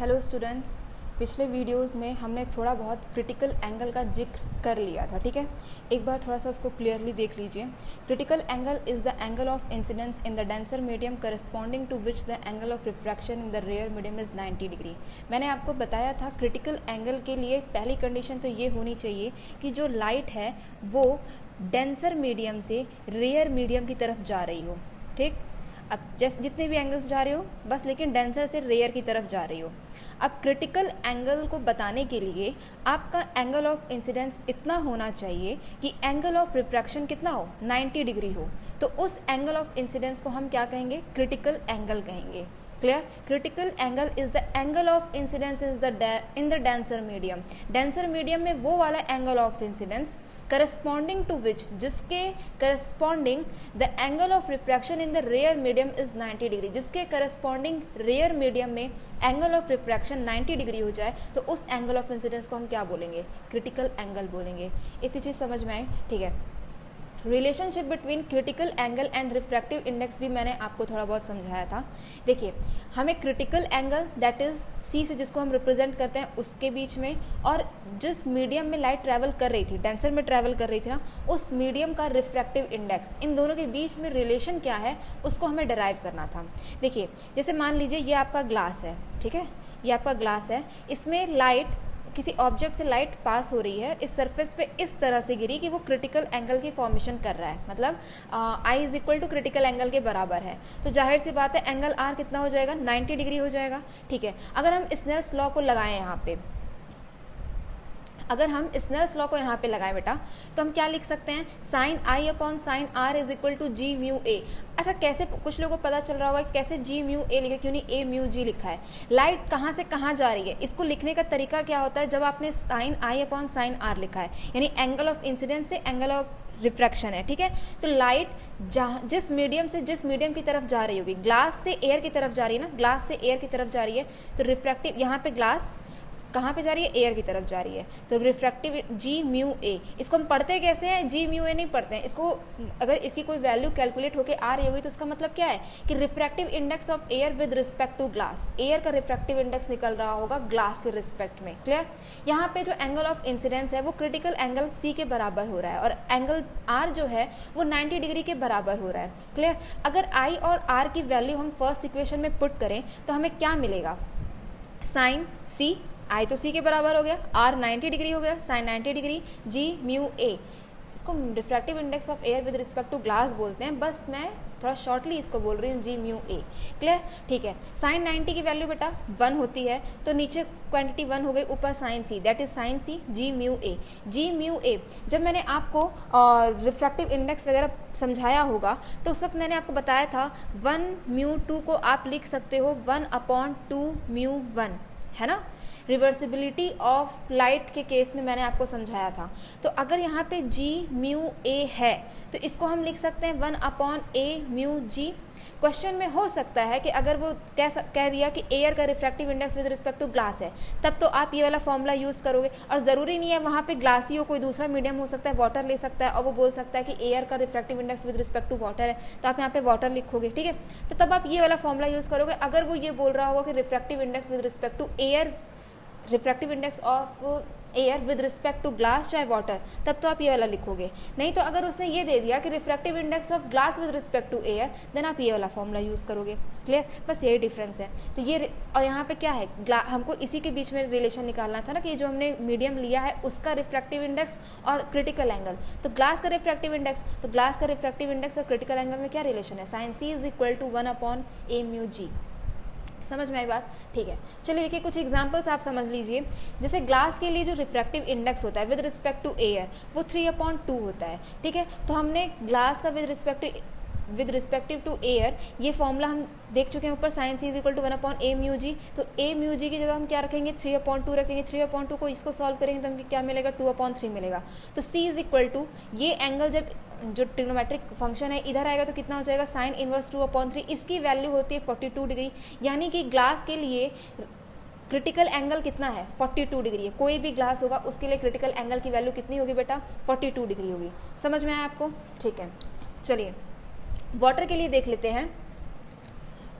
Hello students, पिछले videos में हमने थोड़ा बहुत क्रिटिकल एंगल का जिक्र कर लिया था। ठीक है, एक बार थोड़ा सा उसको क्लियरली देख लीजिए। Critical angle is the angle of incidence in the denser medium corresponding to which the angle of refraction in the rare medium is 90 degree. मैंने आपको बताया था क्रिटिकल एंगल के लिए पहली कंडीशन तो ये होनी चाहिए कि जो लाइट है वो डेंसर मीडियम से रेयर मीडियम की तरफ जा रही हो। ठीक, अब जितने भी एंगल्स जा रहे हो बस, लेकिन डेंसर से रेयर की तरफ जा रही हो। अब क्रिटिकल एंगल को बताने के लिए आपका एंगल ऑफ इंसिडेंस इतना होना चाहिए कि एंगल ऑफ रिफ्रैक्शन कितना हो, 90 डिग्री हो। तो उस एंगल ऑफ इंसिडेंस को हम क्या कहेंगे, क्रिटिकल एंगल कहेंगे। Clear? Critical angle is the angle of incidence in the denser medium. Denser medium में वो वाला angle of incidence corresponding to which, जिसके corresponding the angle of refraction in the rare medium is 90 degree. जिसके corresponding rare medium में angle of refraction 90 degree हो जाए तो उस एंगल ऑफ इंसिडेंस को हम क्या बोलेंगे, क्रिटिकल एंगल बोलेंगे। इतनी चीज़ समझ में आई? ठीक है। Relationship between critical angle and refractive index भी मैंने आपको थोड़ा बहुत समझाया था। देखिए, हमें critical angle that is C से जिसको हम रिप्रेजेंट करते हैं उसके बीच में, और जिस मीडियम में लाइट ट्रैवल कर रही थी, डेंसर में ट्रैवल कर रही थी ना, उस मीडियम का रिफ्रैक्टिव इंडेक्स, इन दोनों के बीच में रिलेशन क्या है उसको हमें डिराइव करना था। देखिए, जैसे मान लीजिए ये आपका ग्लास है, ठीक है, ये आपका ग्लास है, इसमें लाइट, किसी ऑब्जेक्ट से लाइट पास हो रही है, इस सरफेस पे इस तरह से गिरी कि वो क्रिटिकल एंगल की फॉर्मेशन कर रहा है, मतलब i is equal to critical angle के बराबर है। तो जाहिर सी बात है एंगल आर कितना हो जाएगा, 90 डिग्री हो जाएगा। ठीक है, अगर हम स्नेल्स लॉ को लगाएं यहाँ पे, अगर हम स्नेल्स लॉ को यहाँ पे लगाएं बेटा, तो हम क्या लिख सकते हैं, sine i upon sine r is equal to g mu a. अच्छा, कैसे, कुछ लोगों को पता चल रहा होगा कैसे जी म्यू ए लिखा, क्यों नहीं ए म्यू जी लिखा है। लाइट कहाँ से कहाँ जा रही है, इसको लिखने का तरीका क्या होता है, जब आपने sine i upon sine r लिखा है, यानी एंगल ऑफ इंसिडेंस से एंगल ऑफ रिफ्रैक्शन है। ठीक है, तो लाइट जहाँ जिस मीडियम से जिस मीडियम की तरफ जा रही होगी, ग्लास से एयर की तरफ जा रही है ना, ग्लास से एयर की तरफ जा रही है, तो रिफ्रैक्टिव, यहाँ पे ग्लास कहाँ पे जा रही है, एयर की तरफ जा रही है, तो रिफ्रैक्टिव जी म्यू ए। इसको हम पढ़ते कैसे हैं, जी म्यू ए नहीं पढ़ते हैं इसको। अगर इसकी कोई वैल्यू कैलकुलेट होके आ रही होगी तो उसका मतलब क्या है कि refractive index of air with respect to glass, air का रिफ्रैक्टिव इंडेक्स निकल रहा होगा ग्लास के रिस्पेक्ट में। क्लियर? यहाँ पे जो एंगल ऑफ इंसिडेंस है वो क्रिटिकल एंगल सी के बराबर हो रहा है, और एंगल आर जो है वो 90 डिग्री के बराबर हो रहा है। क्लियर? अगर आई और आर की वैल्यू हम फर्स्ट इक्वेशन में पुट करें तो हमें क्या मिलेगा, साइन सी, आई तो सी के बराबर हो गया, आर 90 डिग्री हो गया, sine 90 degree, g mu a. इसको refractive index of air with respect to glass बोलते हैं, बस मैं थोड़ा शॉर्टली इसको बोल रही हूँ, जी म्यू ए। क्लियर? ठीक है, साइन 90 की वैल्यू बेटा 1 होती है, तो नीचे क्वांटिटी 1 हो गई, ऊपर sine C, that is sine C g mu a. G mu a, जब मैंने आपको रिफ्रैक्टिव इंडेक्स वगैरह समझाया होगा तो उस वक्त मैंने आपको बताया था 1 म्यू 2 को आप लिख सकते हो 1/2 म्यू 1, है ना। रिवर्सिबिलिटी ऑफ लाइट के केस में मैंने आपको समझाया था। तो अगर यहाँ पे जी म्यू ए है तो इसको हम लिख सकते हैं 1/a म्यू जी। क्वेश्चन में हो सकता है कि अगर वो कह दिया कि एयर का refractive index with respect to glass है, तब तो आप ये वाला फॉर्मूला यूज़ करोगे, और ज़रूरी नहीं है वहाँ पे ग्लास ही हो, कोई दूसरा मीडियम हो सकता है, वाटर ले सकता है, और वो बोल सकता है कि एयर का refractive index with respect to water है, तो आप यहाँ पे वाटर लिखोगे। ठीक है, तो तब आप ये वाला फॉर्मूला यूज़ करोगे। अगर वो ये बोल रहा होगा कि refractive index with respect to air, refractive index of air with respect to glass चाहे वाटर, तब तो आप ये वाला लिखोगे। नहीं तो अगर उसने ये दे दिया कि refractive index of glass with respect to air, then आप ये वाला फॉर्मूला यूज़ करोगे। क्लियर? बस यही डिफरेंस है। तो ये, और यहाँ पे क्या है, हमको इसी के बीच में रिलेशन निकालना था ना, कि जो हमने मीडियम लिया है उसका रिफ्रैक्टिव इंडेक्स और क्रिटिकल एंगल, तो ग्लास का रिफ्रैक्टिव इंडेक्स, तो ग्लास का रिफ्रैक्टिव इंडेक्स और क्रिटिकल एंगल में क्या रिलेशन है, sine C is equal to 1/a mu g. समझ में आई बात? ठीक है, चलिए देखिए कुछ एग्जांपल्स आप समझ लीजिए। जैसे ग्लास के लिए जो रिफ्रैक्टिव इंडेक्स होता है विद रिस्पेक्ट टू एयर वो 3/2 होता है। ठीक है, तो हमने ग्लास का विद रिस्पेक्टिव टू एयर ये फॉर्मूला हम देख चुके हैं ऊपर, sine C is equal to 1/a mu g. तो a म्यू जी की जगह हम क्या रखेंगे, 3/2 रखेंगे। 3/2 को इसको सॉल्व करेंगे तो हमें क्या मिलेगा, 2/3 मिलेगा। तो c इज इक्वल टू, ये एंगल जब जो ट्रिग्नोमेट्रिक फंक्शन है इधर आएगा तो कितना हो जाएगा, साइन इनवर्स 2/3, इसकी वैल्यू होती है 42 डिग्री। यानी कि ग्लास के लिए क्रिटिकल एंगल कितना है, 42 डिग्री है। कोई भी ग्लास होगा उसके लिए क्रिटिकल एंगल की वैल्यू कितनी होगी बेटा, 42 डिग्री होगी। समझ में आया आपको? ठीक है, चलिए वाटर के लिए देख लेते हैं।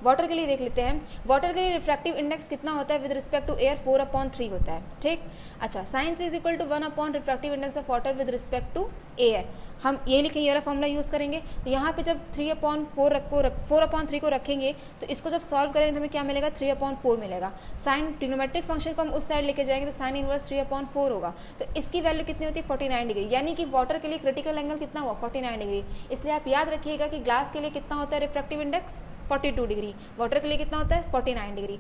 वाटर के लिए देख लेते हैं। वाटर के लिए रिफ्रैक्टिव इंडेक्स कितना होता है विद रिस्पेक्ट टू एयर, 4/3 होता है, ठीक। अच्छा, sine c is equal to 1 refractive index of water with respect to air. हम ये लिखेंगे, ये वाला फॉर्मूला यूज़ करेंगे। तो यहाँ पे जब 4/3 को रखेंगे तो इसको जब सॉल्व करेंगे तो हमें क्या मिलेगा, 3/4 मिलेगा। साइन ट्रिग्नोमेट्रिक फंक्शन को हम उस साइड लेके जाएंगे तो साइन इनवर्स 3/4 होगा। तो इसकी वैल्यू कितनी होती है, 49 डिग्री। यानी कि वाटर के लिए क्रिटिकल एंगल कितना हुआ, 49 डिग्री। इसलिए आप याद रखिएगा कि ग्लास के लिए कितना होता है रिफ्रैक्टिव इंडेक्स, 42 डिग्री। वाटर के लिए कितना होता है, 49 डिग्री।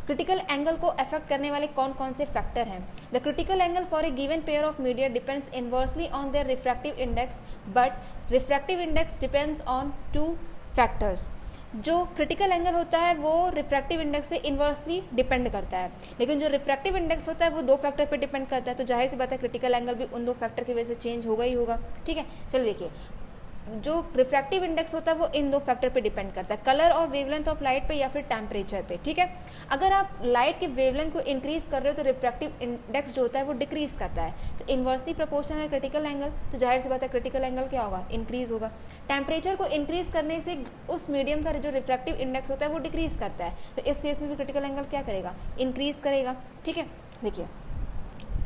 क्रिटिकल एंगल को अफेक्ट करने वाले कौन कौन से फैक्टर हैं? The critical angle for a given pair of media depends inversely on their refractive index, but refractive index depends on 2 factors. जो क्रिटिकल एंगल होता है वो रिफ्रैक्टिव इंडेक्स पे इनवर्सली डिपेंड करता है, लेकिन जो रिफ्रैक्टिव इंडेक्स होता है वो 2 फैक्टर पे डिपेंड करता है। तो जाहिर सी बात है क्रिटिकल एंगल भी उन 2 फैक्टर की वजह से चेंज होगा ही होगा, ठीक है। चलिए देखिए, जो रिफ्रैक्टिव इंडेक्स होता है वो इन 2 फैक्टर पे डिपेंड करता है, कलर और वेवलेंथ ऑफ लाइट पे या फिर टेम्परेचर पे, ठीक है। अगर आप लाइट की वेवलेंथ को इंक्रीज कर रहे हो तो रिफ्रैक्टिव इंडेक्स जो होता है वो डिक्रीज करता है। तो इनवर्सली प्रोपोर्शनल है क्रिटिकल एंगल, तो जाहिर सी बात है क्रिटिकल एंगल क्या होगा, इंक्रीज होगा। टेम्परेचर को इंक्रीज करने से उस मीडियम का जो रिफ्रैक्टिव इंडेक्स होता है वो डिक्रीज करता है। तो इस केस में भी क्रिटिकल एंगल क्या करेगा, इंक्रीज करेगा, ठीक है। देखिए,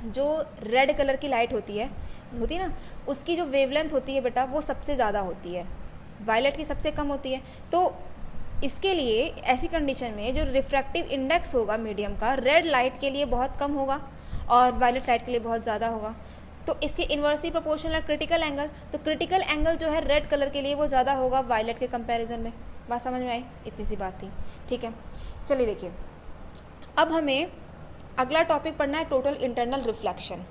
जो रेड कलर की लाइट होती है ना, उसकी जो वेवलेंथ होती है बेटा वो सबसे ज़्यादा होती है, वायलेट की सबसे कम होती है। तो इसके लिए ऐसी कंडीशन में जो रिफ्रैक्टिव इंडेक्स होगा मीडियम का, रेड लाइट के लिए बहुत कम होगा और वायलेट लाइट के लिए बहुत ज़्यादा होगा। तो इसके इन्वर्सली प्रोपोर्शनल है क्रिटिकल एंगल। तो क्रिटिकल एंगल जो है रेड कलर के लिए वो ज़्यादा होगा वायलेट के कंपैरिजन में। बात समझ में आई? इतनी सी बात थी, ठीक है। चलिए देखिए, अब हमें अगला टॉपिक पढ़ना है total internal reflection.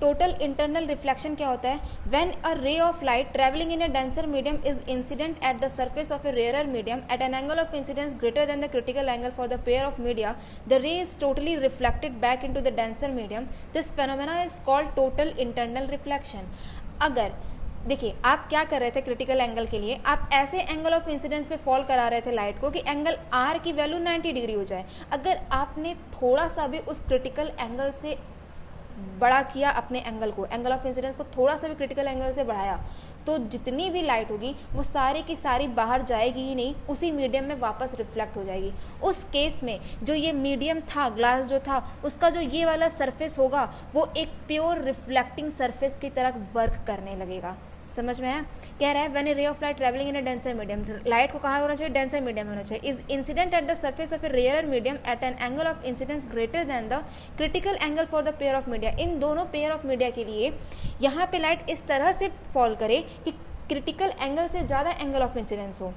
Total internal reflection क्या होता है? व्हेन अ रे of light travelling in a denser medium is incident at the surface of a rarer medium at an angle of incidence greater than the critical angle for the pair of media, the ray is totally reflected back into the denser medium. This phenomena is called total internal reflection. अगर देखिए, आप क्या कर रहे थे critical angle के लिए, आप ऐसे एंगल ऑफ इंसिडेंस पे फॉल करा रहे थे लाइट को कि एंगल आर की वैल्यू 90 डिग्री हो जाए। अगर आपने थोड़ा सा भी उस क्रिटिकल एंगल से बड़ा किया अपने एंगल को, एंगल ऑफ इंसिडेंस को थोड़ा सा भी क्रिटिकल एंगल से बढ़ाया, तो जितनी भी लाइट होगी वो सारी की सारी बाहर जाएगी ही नहीं, उसी मीडियम में वापस रिफ्लेक्ट हो जाएगी। उस केस में जो ये मीडियम था, ग्लास जो था, उसका जो ये वाला सरफेस होगा वो एक प्योर रिफ्लेक्टिंग सरफेस की तरह वर्क करने लगेगा। समझ में आया? कह रहा है when a ray of light travelling in a denser medium, light को कहाँ होना चाहिए, डेंसर मीडियम होना चाहिए, is incident at the surface of a rare medium at an angle of incidence greater than the critical angle for the pair of media. इन दोनों pair of media के लिए यहाँ पे लाइट इस तरह से फॉल करे कि क्रिटिकल एंगल से ज़्यादा एंगल ऑफ इंसिडेंस हो,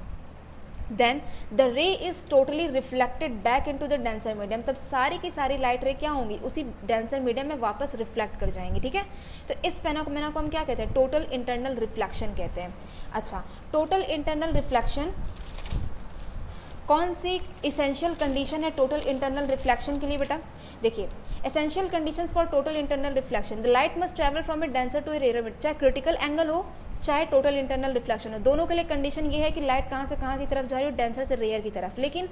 then the ray is totally reflected back into the denser medium. तब सारी की सारी लाइट रे क्या होंगी, उसी डेंसर मीडियम में वापस रिफ्लेक्ट कर जाएंगी, ठीक है। तो इस फेनोमेना को हम क्या कहते हैं, टोटल इंटरनल रिफ्लेक्शन कहते हैं। अच्छा, टोटल इंटरनल रिफ्लेक्शन कौन सी इसेंशियल कंडीशन है टोटल इंटरनल रिफ्लेक्शन के लिए बेटा? देखिए, essential conditions for total internal reflection, the light must travel from a denser to a rare medium. चाहे क्रिटिकल एंगल हो चाहे टोटल इंटरनल रिफ्लेक्शन हो, दोनों के लिए कंडीशन ये है कि लाइट कहाँ से कहाँ की तरफ जा रही हो, डेंसर से रेयर की तरफ। लेकिन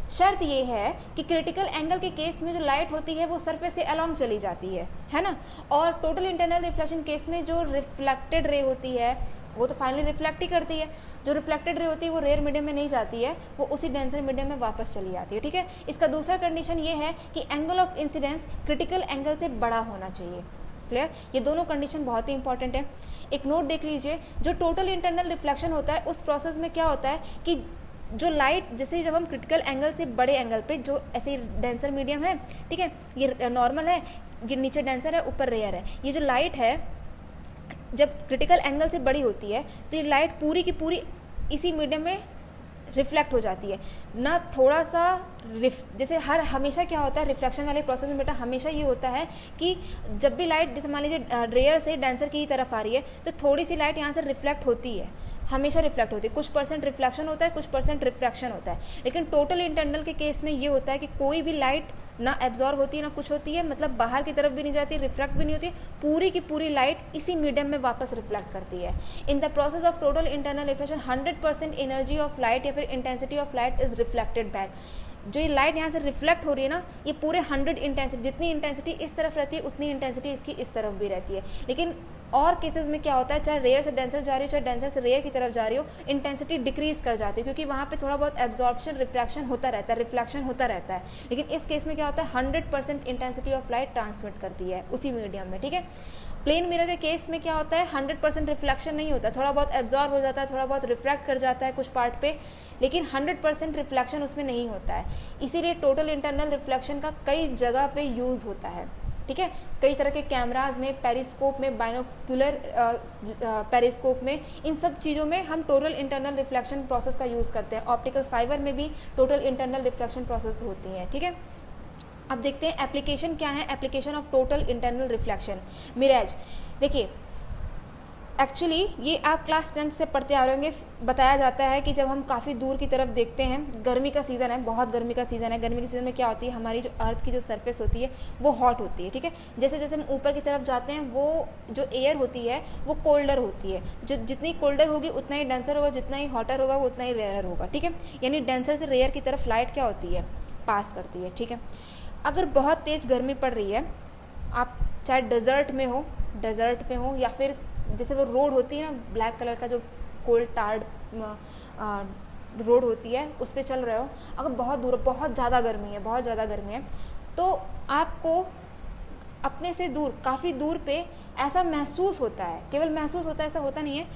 शर्त ये है कि क्रिटिकल एंगल के केस में जो लाइट होती है वो सरफेस के अलॉन्ग चली जाती है ना। और टोटल इंटरनल रिफ्लेक्शन केस में जो रिफ्लेक्टेड रे होती है वो तो फाइनली रिफ्लेक्ट ही करती है, जो रिफ्लेक्टेड रे होती है वो रेयर मीडियम में नहीं जाती है, वो उसी डेंसर मीडियम में वापस चली जाती है, ठीक है। इसका दूसरा कंडीशन ये है कि angle of incidence critical angle से बड़ा होना चाहिए। क्लियर? ये दोनों कंडीशन बहुत ही इंपॉर्टेंट है। एक नोट देख लीजिए, जो टोटल इंटरनल रिफ्लेक्शन होता है उस प्रोसेस में क्या होता है कि जो लाइट, जैसे जब हम क्रिटिकल एंगल से बड़े एंगल पे, जो ऐसे डेंसर मीडियम है, ठीक है, ये नॉर्मल है, ये नीचे डेंसर है, ऊपर रेयर है, ये जो लाइट है जब क्रिटिकल एंगल से बड़ी होती है तो ये लाइट पूरी की पूरी इसी मीडियम में रिफ्लेक्ट हो जाती है ना। थोड़ा सा जैसे हमेशा क्या होता है रिफ्रैक्शन वाले प्रोसेस में बेटा, हमेशा ये होता है कि जब भी लाइट जैसे मान लीजिए रेयर से डेंसर की तरफ आ रही है तो थोड़ी सी लाइट यहाँ से रिफ्लेक्ट होती है, हमेशा रिफ्लेक्ट होती है, कुछ परसेंट रिफ्लेक्शन होता है, कुछ परसेंट रिफ्रैक्शन होता है। लेकिन टोटल इंटरनल के केस में ये होता है कि कोई भी लाइट ना एब्जॉर्ब होती है ना कुछ होती है, मतलब बाहर की तरफ भी नहीं जाती, रिफ्रैक्ट भी नहीं होती, पूरी की पूरी लाइट इसी मीडियम में वापस रिफ्लेक्ट करती है। In the process of total internal reflection 100% energy of light या फिर intensity of light is reflected back. जो ये लाइट यहाँ से रिफ्लेक्ट हो रही है ना, ये पूरे 100 इंटेंसिटी, जितनी इंटेंसिटी इस तरफ रहती है उतनी इंटेंसिटी इसकी इस तरफ भी रहती है। लेकिन और केसेस में क्या होता है, चाहे रेयर से डेंसर जा रही हो, चाहे डेंसर से रेयर की तरफ जा रही हो, इंटेंसिटी डिक्रीज कर जाती है, क्योंकि वहाँ पे थोड़ा बहुत एब्जॉर्प्शन रिफ्रैक्शन होता रहता है, रिफ्लेक्शन होता रहता है। लेकिन इस केस में क्या होता है, 100% इंटेंसिटी ऑफ लाइट ट्रांसमिट करती है उसी मीडियम में, ठीक है। प्लेन मिरर के केस में क्या होता है, 100% रिफ्लेक्शन नहीं होता, थोड़ा बहुत एब्जॉर्ब हो जाता है, थोड़ा बहुत रिफ्रैक्ट कर जाता है कुछ पार्ट पे, लेकिन 100% रिफ्लेक्शन उसमें नहीं होता है। इसीलिए टोटल इंटरनल रिफ्लेक्शन का कई जगह पे यूज़ होता है, ठीक है। कई तरह के कैमराज में, पेरिस्कोप में, बाइनोक्यूलर पेरिस्कोप में, इन सब चीज़ों में हम टोटल इंटरनल रिफ्लेक्शन प्रोसेस का यूज़ करते हैं। ऑप्टिकल फाइबर में भी टोटल इंटरनल रिफ्लेक्शन प्रोसेस होती हैं, ठीक है। अब देखते हैं एप्लीकेशन क्या है, application of total internal reflection mirrors. देखिए एक्चुअली ये आप क्लास 10th से पढ़ते आ रहे होंगे, बताया जाता है कि जब हम काफ़ी दूर की तरफ देखते हैं, गर्मी का सीज़न है, बहुत गर्मी का सीज़न है, गर्मी के सीज़न में क्या होती है, हमारी जो अर्थ की जो सरफेस होती है वो हॉट होती है, ठीक है। जैसे जैसे हम ऊपर की तरफ जाते हैं वो जो एयर होती है वो कोल्डर होती है, जो जितनी कोल्डर होगी उतना ही डेंसर होगा, जितना ही हॉटर होगा वो उतना ही रेयर होगा, ठीक है। यानी डेंसर से रेयर की तरफ लाइट क्या होती है, पास करती है, ठीक है। अगर बहुत तेज़ गर्मी पड़ रही है, आप चाहे डेजर्ट में हो या फिर जैसे वो रोड होती है ना, ब्लैक कलर का जो कोल्ड टार्ड रोड होती है उस पर चल रहे हो, अगर बहुत दूर बहुत ज़्यादा गर्मी है तो आपको अपने से दूर, काफ़ी दूर पे ऐसा महसूस होता है, केवल महसूस होता है, ऐसा होता नहीं है,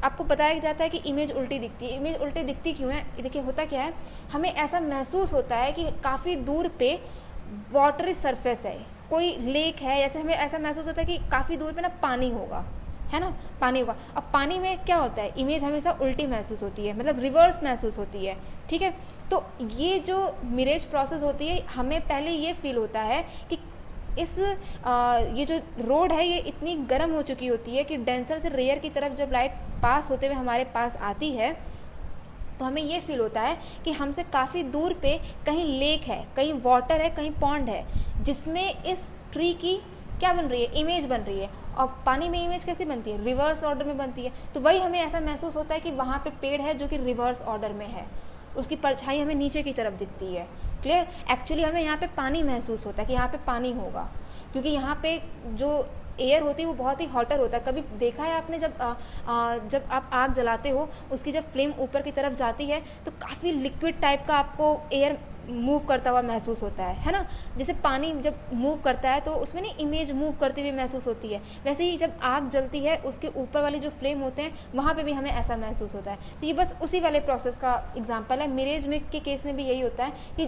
आपको बताया जाता है कि इमेज उल्टी दिखती है। इमेज उल्टी दिखती क्यों है, देखिए होता क्या है, हमें ऐसा महसूस होता है कि काफ़ी दूर पे वाटरी सरफेस है, कोई लेक है, जैसे हमें ऐसा महसूस होता है कि काफ़ी दूर पे ना पानी होगा, है ना, पानी होगा। अब पानी में क्या होता है, इमेज हमेशा उल्टी महसूस होती है, मतलब रिवर्स महसूस होती है, ठीक है। तो ये जो मिरेज प्रोसेस होती है, हमें पहले ये फील होता है कि ये जो रोड है ये इतनी गर्म हो चुकी होती है कि डेंसर से रेयर की तरफ जब लाइट पास होते हुए हमारे पास आती है तो हमें ये फील होता है कि हमसे काफ़ी दूर पे कहीं लेक है, कहीं वाटर है, कहीं पॉन्ड है, जिसमें इस ट्री की क्या बन रही है, इमेज बन रही है। और पानी में इमेज कैसे बनती है, रिवर्स ऑर्डर में बनती है। तो वही हमें ऐसा महसूस होता है कि वहाँ पे पेड़ है जो कि रिवर्स ऑर्डर में है, उसकी परछाई हमें नीचे की तरफ दिखती है, क्लियर। एक्चुअली हमें यहाँ पे पानी महसूस होता है कि यहाँ पे पानी होगा, क्योंकि यहाँ पे जो एयर होती है वो बहुत ही हॉटर होता है। कभी देखा है आपने, जब आप आग जलाते हो, उसकी जब फ्लेम ऊपर की तरफ जाती है तो काफ़ी लिक्विड टाइप का आपको एयर मूव करता हुआ महसूस होता है ना। जैसे पानी जब मूव करता है तो उसमें नहीं इमेज मूव करती हुई महसूस होती है, वैसे ही जब आग जलती है उसके ऊपर वाली जो फ्लेम होते हैं वहाँ पे भी हमें ऐसा महसूस होता है। तो ये बस उसी वाले प्रोसेस का एग्जांपल है। मिरेज में के केस में भी यही होता है कि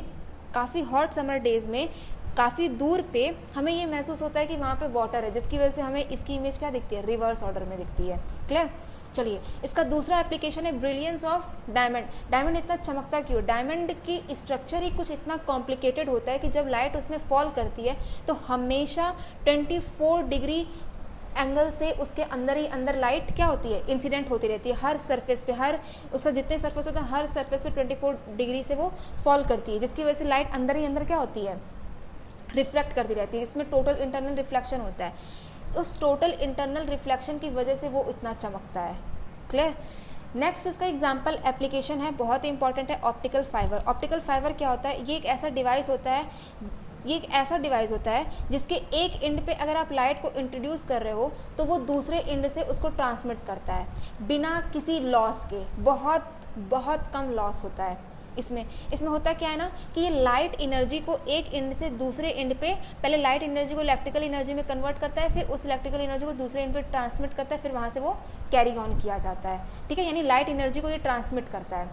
काफ़ी हॉट समर डेज़ में काफ़ी दूर पे हमें ये महसूस होता है कि वहाँ पे वाटर है, जिसकी वजह से हमें इसकी इमेज क्या दिखती है, रिवर्स ऑर्डर में दिखती है, क्लियर। चलिए, इसका दूसरा एप्लीकेशन है ब्रिलियंस ऑफ डायमंड। डायमंड इतना चमकता क्यों, डायमंड की स्ट्रक्चर ही कुछ इतना कॉम्प्लिकेटेड होता है कि जब लाइट उसमें फॉल करती है तो हमेशा 24 डिग्री एंगल से उसके अंदर ही अंदर लाइट क्या होती है, इंसिडेंट होती रहती है, हर सरफेस पे, हर उसका जितने सरफेस होता है हर सरफेस पे 24 डिग्री से वो फॉल करती है, जिसकी वजह से लाइट अंदर ही अंदर क्या होती है, रिफ्लेक्ट करती रहती है। इसमें टोटल इंटरनल रिफ्लेक्शन होता है, उस टोटल इंटरनल रिफ्लेक्शन की वजह से वो इतना चमकता है, क्लियर। नेक्स्ट इसका एग्जांपल एप्लीकेशन है, बहुत ही इंपॉर्टेंट है, ऑप्टिकल फाइबर। ऑप्टिकल फाइबर क्या होता है, ये एक ऐसा डिवाइस होता है जिसके एक एंड पे अगर आप लाइट को इंट्रोड्यूस कर रहे हो तो वो दूसरे एंड से उसको ट्रांसमिट करता है बिना किसी लॉस के, बहुत बहुत कम लॉस होता है इसमें होता क्या है ना कि ये लाइट एनर्जी को एक एंड से दूसरे एंड पे, पहले लाइट एनर्जी को इलेक्ट्रिकल एनर्जी में कन्वर्ट करता है, फिर उस इलेक्ट्रिकल एनर्जी को दूसरे एंड पे ट्रांसमिट करता है, फिर वहाँ से वो कैरी ऑन किया जाता है, ठीक है। यानी लाइट एनर्जी को ये ट्रांसमिट करता है।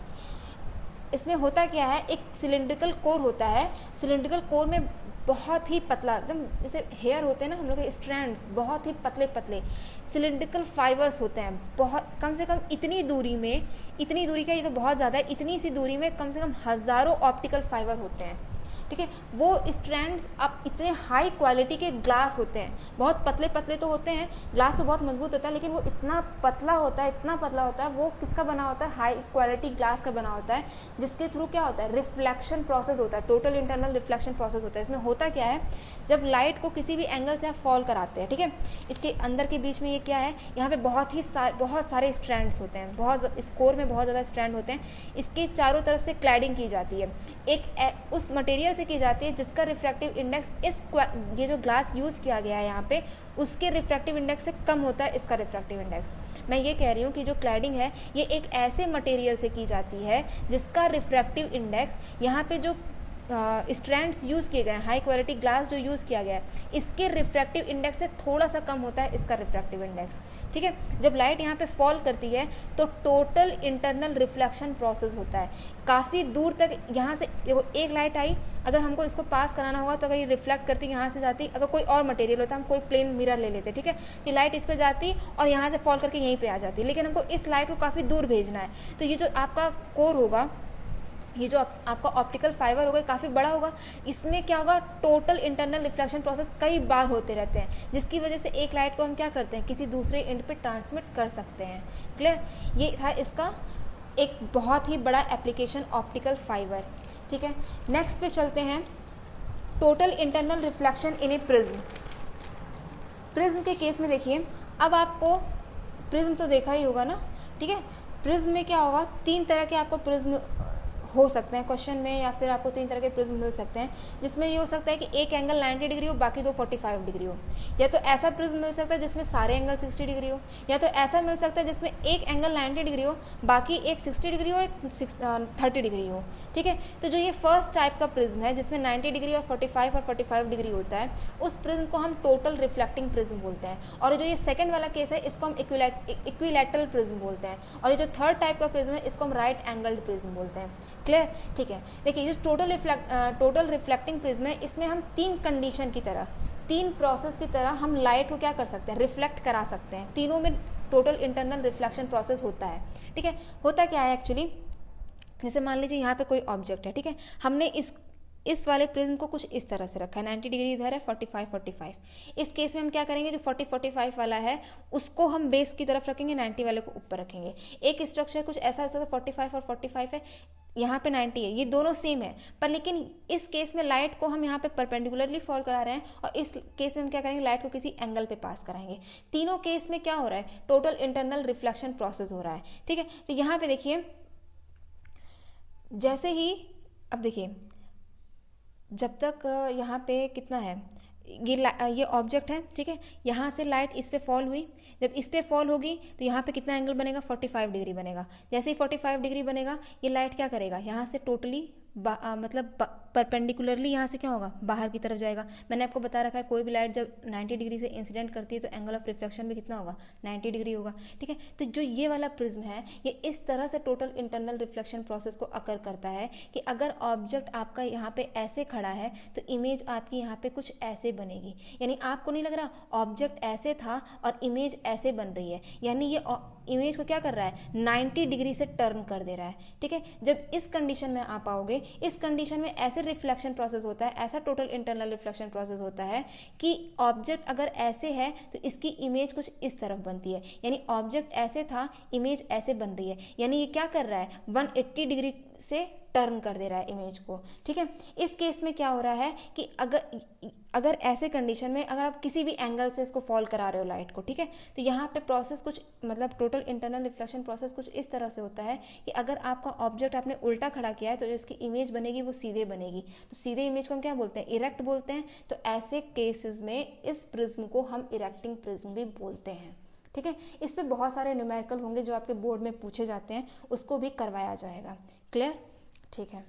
इसमें होता क्या है, एक सिलिंड्रिकल कोर होता है, सिलिंड्रिकल कोर में बहुत ही पतला, एकदम जैसे हेयर होते हैं ना हम लोग के स्ट्रैंड्स, बहुत ही पतले पतले सिलिंड्रिकल फाइबर्स होते हैं, बहुत कम से कम इतनी दूरी में, इतनी दूरी का ये तो बहुत ज़्यादा है, इतनी सी दूरी में कम से कम हज़ारों ऑप्टिकल फाइबर होते हैं, ठीक है। वो स्ट्रैंड्स अब इतने हाई क्वालिटी के ग्लास होते हैं, बहुत पतले पतले तो होते हैं, ग्लास तो बहुत मजबूत होता है, लेकिन वो इतना पतला होता है, वो किसका बना होता है, हाई क्वालिटी ग्लास का बना होता है, जिसके थ्रू क्या होता है, रिफ्लेक्शन प्रोसेस होता है, टोटल इंटरनल रिफ्लेक्शन प्रोसेस होता है। इसमें होता क्या है, जब लाइट को किसी भी एंगल से आप फॉल कराते हैं, ठीक है, इसके अंदर के बीच में ये क्या है, यहाँ पे बहुत सारे स्ट्रैंड्स होते हैं, बहुत इस कोर में बहुत ज़्यादा स्ट्रैंड होते हैं, इसके चारों तरफ से क्लैडिंग की जाती है, एक उस मटेरियल से की जाती है जिसका रिफ्रैक्टिव इंडेक्स ये जो ग्लास यूज़ किया गया है यहाँ पे उसके रिफ्रैक्टिव इंडेक्स से कम होता है इसका रिफ्रैक्टिव इंडेक्स। मैं ये कह रही हूँ कि जो क्लैडिंग है ये एक ऐसे मटेरियल से की जाती है जिसका रिफ्रैक्टिव इंडेक्स यहाँ पे जो स्ट्रैंड्स यूज़ किए गए हैं, हाई क्वालिटी ग्लास जो यूज़ किया गया है इसके रिफ्रैक्टिव इंडेक्स से थोड़ा सा कम होता है इसका रिफ्रैक्टिव इंडेक्स। ठीक है, जब लाइट यहाँ पे फॉल करती है तो टोटल इंटरनल रिफ्लेक्शन प्रोसेस होता है काफ़ी दूर तक। यहाँ से एक लाइट आई, अगर हमको इसको पास कराना होगा तो अगर ये रिफ्लेक्ट करती यहाँ से जाती, अगर कोई और मटेरियल होता हम कोई प्लेन मिरर ले लेते, ठीक है, ये लाइट इस पर जाती और यहाँ से फॉल करके यहीं पर आ जाती, लेकिन हमको इस लाइट को काफ़ी दूर भेजना है तो ये जो आपका कोर होगा, ये जो आपका ऑप्टिकल फाइबर होगा काफ़ी बड़ा होगा, इसमें क्या होगा टोटल इंटरनल रिफ्लेक्शन प्रोसेस कई बार होते रहते हैं जिसकी वजह से एक लाइट को हम क्या करते हैं किसी दूसरे एंड पे ट्रांसमिट कर सकते हैं। क्लियर, ये था इसका एक बहुत ही बड़ा एप्लीकेशन ऑप्टिकल फाइबर। ठीक है, नेक्स्ट पे चलते हैं, total internal reflection in A prism. Prism के केस में देखिए, अब आपको प्रिज्म तो देखा ही होगा ना, ठीक है, प्रिज्म में क्या होगा, तीन तरह के आपको प्रिज्म हो सकते हैं क्वेश्चन में, या फिर आपको तीन तरह के प्रिज्म मिल सकते हैं जिसमें ये हो सकता है कि एक एंगल 90 डिग्री हो बाकी दो 45 डिग्री हो, या तो ऐसा प्रिज्म मिल सकता है जिसमें सारे एंगल 60 डिग्री हो, या तो ऐसा मिल सकता है जिसमें एक एंगल 90 डिग्री हो बाकी एक 60 डिग्री हो और एक 30 डिग्री हो। ठीक है, तो जो ये फर्स्ट टाइप का प्रिज्म है जिसमें 90 डिग्री और 45 डिग्री होता है उस प्रिज्म को हम टोटल रिफ्लेक्टिंग प्रिज्म बोलते हैं, और जो ये सेकेंड वाला केस है इसको हम इक्विलैटरल प्रिज्म बोलते हैं, और ये जो थर्ड टाइप का प्रिज्म है इसको हम राइट एंगल्ड प्रिज्म बोलते हैं। क्लियर, ठीक है, देखिए जो टोटल रिफ्लेक्टिंग प्रिज्म है इसमें हम तीन कंडीशन की तरह, तीन प्रोसेस की तरह हम लाइट को क्या कर सकते हैं, रिफ्लेक्ट करा सकते हैं। तीनों में टोटल इंटरनल रिफ्लेक्शन प्रोसेस होता है। ठीक है, होता क्या है एक्चुअली, जैसे मान लीजिए यहाँ पे कोई ऑब्जेक्ट है, ठीक है, हमने इस वाले प्रिज्म को कुछ इस तरह से रखा है, 90 डिग्री इधर है, 45 इस केस में हम क्या करेंगे, जो 45 वाला है उसको हम बेस की तरफ रखेंगे, 90 वाले को ऊपर रखेंगे। एक स्ट्रक्चर कुछ ऐसा हो सकता है 45 और 45 है, यहाँ पे 90 है, ये दोनों सेम है, पर लेकिन इस केस में लाइट को हम यहाँ पे परपेंडिकुलरली फॉल करा रहे हैं और इस केस में हम क्या करेंगे, लाइट को किसी एंगल पे पास कराएंगे। तीनों केस में क्या हो रहा है, टोटल इंटरनल रिफ्लेक्शन प्रोसेस हो रहा है। ठीक है, तो यहाँ पे देखिए, जैसे ही अब देखिए, जब तक यहाँ पे कितना है, ये ऑब्जेक्ट है, ठीक है, यहाँ से लाइट इस पे फॉल हुई, जब इस पे फॉल होगी तो यहाँ पे कितना एंगल बनेगा, 45 डिग्री बनेगा। जैसे ही 45 डिग्री बनेगा ये लाइट क्या करेगा, यहाँ से टोटली मतलब परपेंडिकुलरली यहाँ से क्या होगा, बाहर की तरफ जाएगा। मैंने आपको बता रखा है कोई भी लाइट जब 90 डिग्री से इंसिडेंट करती है तो एंगल ऑफ रिफ्लेक्शन भी कितना होगा, 90 डिग्री होगा। ठीक है, तो जो ये वाला प्रिज्म है ये इस तरह से टोटल इंटरनल रिफ्लेक्शन प्रोसेस को अकर करता है कि अगर ऑब्जेक्ट आपका यहाँ पे ऐसे खड़ा है तो इमेज आपकी यहाँ पे कुछ ऐसे बनेगी, यानी आपको नहीं लग रहा ऑब्जेक्ट ऐसे था और इमेज ऐसे बन रही है, यानी ये इमेज को क्या कर रहा है, 90 डिग्री से टर्न कर दे रहा है। ठीक है, जब इस कंडीशन में आप आओगे, इस कंडीशन में ऐसे रिफ्लेक्शन प्रोसेस होता है, ऐसा टोटल इंटरनल रिफ्लेक्शन प्रोसेस होता है कि ऑब्जेक्ट अगर ऐसे है तो इसकी इमेज कुछ इस तरफ बनती है, यानी ऑब्जेक्ट ऐसे था, इमेज ऐसे बन रही है, यानी ये क्या कर रहा है, 180 डिग्री से टर्न कर दे रहा है इमेज को। ठीक है, इस केस में क्या हो रहा है कि अगर ऐसे कंडीशन में अगर आप किसी भी एंगल से इसको फॉल करा रहे हो लाइट को, ठीक है, तो यहाँ पे प्रोसेस कुछ मतलब टोटल इंटरनल रिफ्लेक्शन प्रोसेस कुछ इस तरह से होता है कि अगर आपका ऑब्जेक्ट आपने उल्टा खड़ा किया है तो जो इसकी इमेज बनेगी वो सीधे बनेगी, तो सीधे इमेज को हम क्या बोलते हैं, इरेक्ट बोलते हैं। तो ऐसे केसेस में इस प्रिज्म को हम इरेक्टिंग प्रिज्म भी बोलते हैं। ठीक है, इस पे बहुत सारे न्यूमेरिकल होंगे जो आपके बोर्ड में पूछे जाते हैं, उसको भी करवाया जाएगा। क्लियर, ठीक है।